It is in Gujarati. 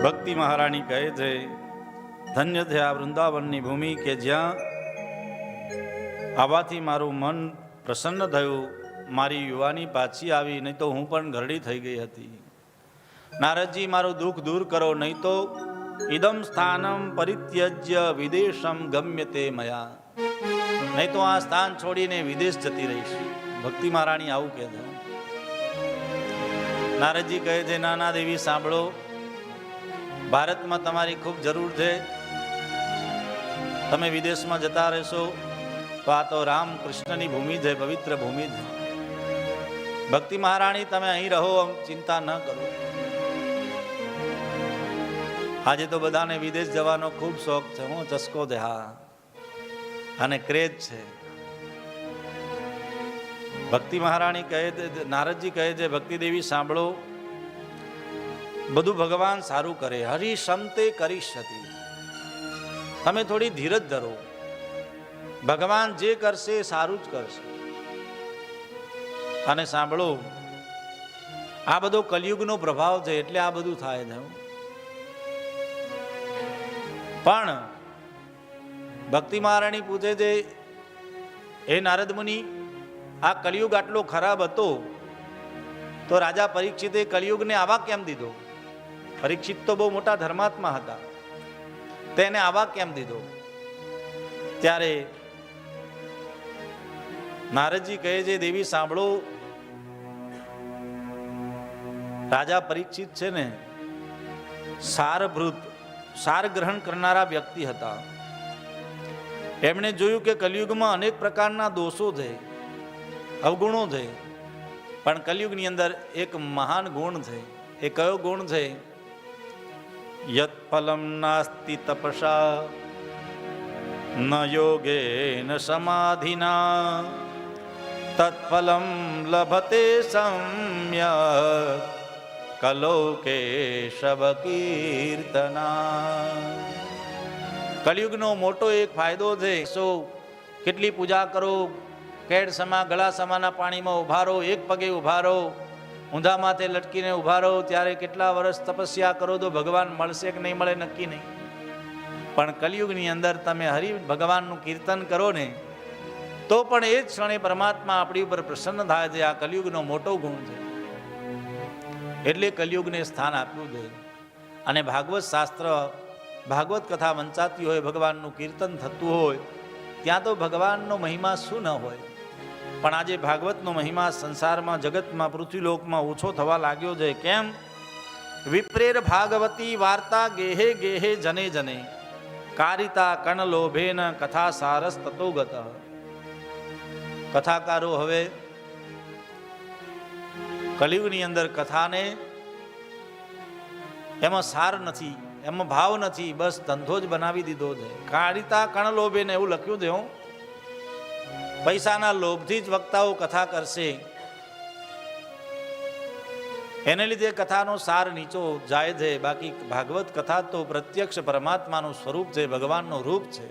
ભક્તિ મહારાણી કહે છે, ધન્ય છે આ વૃંદાવનની ભૂમિ કે જ્યાં આવાથી મારું મન પ્રસન્ન થયું, મારી યુવાની પાછી આવી, નહીં તો હું પણ ઘરડી થઈ ગઈ હતી. નારદજી મારું દુઃખ દૂર કરો, નહીં તો ઇદમ સ્થાનમ પરિત્યજ્ય વિદેશમ ગમ્યતે મયા, નહીં તો આ સ્થાન છોડીને વિદેશ જતી રહીશ. ભક્તિ મહારાણી આવું કહે છે. નારદજી કહે છે, નાના દેવી સાંભળો, ભારતમાં તમારી ખૂબ જરૂર છે. તમે વિદેશમાં જતા રહેશો તો આ તો રામ કૃષ્ણની ભૂમિ છે, પવિત્ર ભૂમિ છે. ભક્તિ મહારાણી તમે અહીં રહો, ચિંતા ન કરો. આજે તો બધાને વિદેશ જવાનો ખૂબ શોખ છે, હું ચસ્કો છે, હા, અને ક્રેઝ છે. ભક્તિ મહારાણી કહે છે, નારદજી કહે છે, ભક્તિ દેવી સાંભળો, બધું ભગવાન સારું કરે. હરિશમતે કરીષ્યતિ, તમે થોડી ધીરજ ધરો, ભગવાન જે કરશે સારું જ કરશે. અને સાંભળો, આ બધો કલિયુગનો પ્રભાવ છે, એટલે આ બધું થાય છે. પણ ભક્તિ મહારાણી પૂછે છે, હે નારદ મુનિ, આ કલિયુગ આટલો ખરાબ હતો તો રાજા પરીક્ષિતે કલિયુગને આવા કેમ દીધો? પરીક્ષિત તો બહુ મોટા ધર્માત્મા હતા, તેને આવા કેમ દીધો? ત્યારે નારદજી કહે છે, દેવી સાંભળો, રાજા પરીક્ષિત છે ને સારભૃત, સાર ગ્રહણ કરનારા વ્યક્તિ હતા. એમણે જોયું કે કલિયુગમાં અનેક પ્રકારના દોષો છે, અવગુણો છે, પણ કલિયુગની અંદર એક મહાન ગુણ છે. એ કયો ગુણ છે? યત ફલમ નાસ્તિ તપસા ન યોગે ન સમાધિના તત્ફલમ લભતે સમ્યક કલોકે શબ કીર્તના. કલિયુગનો મોટો એક ફાયદો છે. કેટલી પૂજા કરો, કેડ સમા ગળા સમાના પાણીમાં ઉભા રહો, એક પગે ઉભા રહો, ઊંધા માથે લટકીને ઉભા રહો, ત્યારે કેટલા વર્ષ તપસ્યા કરો તો ભગવાન મળશે કે નહીં મળે નક્કી નહીં. પણ કલિયુગની અંદર તમે હરિ ભગવાનનું કીર્તન કરો ને તો પણ એ જ ક્ષણે પરમાત્મા આપણી ઉપર પ્રસન્ન થાય છે. આ કલિયુગનો મોટો ગુણ છે, એટલે કલિયુગને સ્થાન આપ્યું છે. અને ભાગવત શાસ્ત્ર, ભાગવત કથા વંચાતી હોય, ભગવાનનું કીર્તન થતું હોય, ત્યાં તો ભગવાનનો મહિમા શું ન હોય. પણ આજે ભાગવતનો મહિમા સંસારમાં, જગતમાં, પૃથ્વીલોકમાં ઓછો થવા લાગ્યો છે. કેમ? વિપ્રેર ભાગવતી વાર્તા ગેહે ગેહે જને જને કારિતા કણ લોભેન કથા સારસ તતો ગત. કથાકારો હવે કલિયુગની અંદર કથાને એમાં સાર નથી, એમાં ભાવ નથી, બસ ધંધો જ બનાવી દીધો છે. કારિતા કણ લોભેન એવું લખ્યું છે. પૈસાના લોભથી જ વક્તાઓ કથા કરશે, એને લીધે કથાનો સાર નીચો જાય છે. બાકી ભાગવત કથા તો પ્રત્યક્ષ પરમાત્માનું સ્વરૂપ છે, ભગવાનનું રૂપ છે.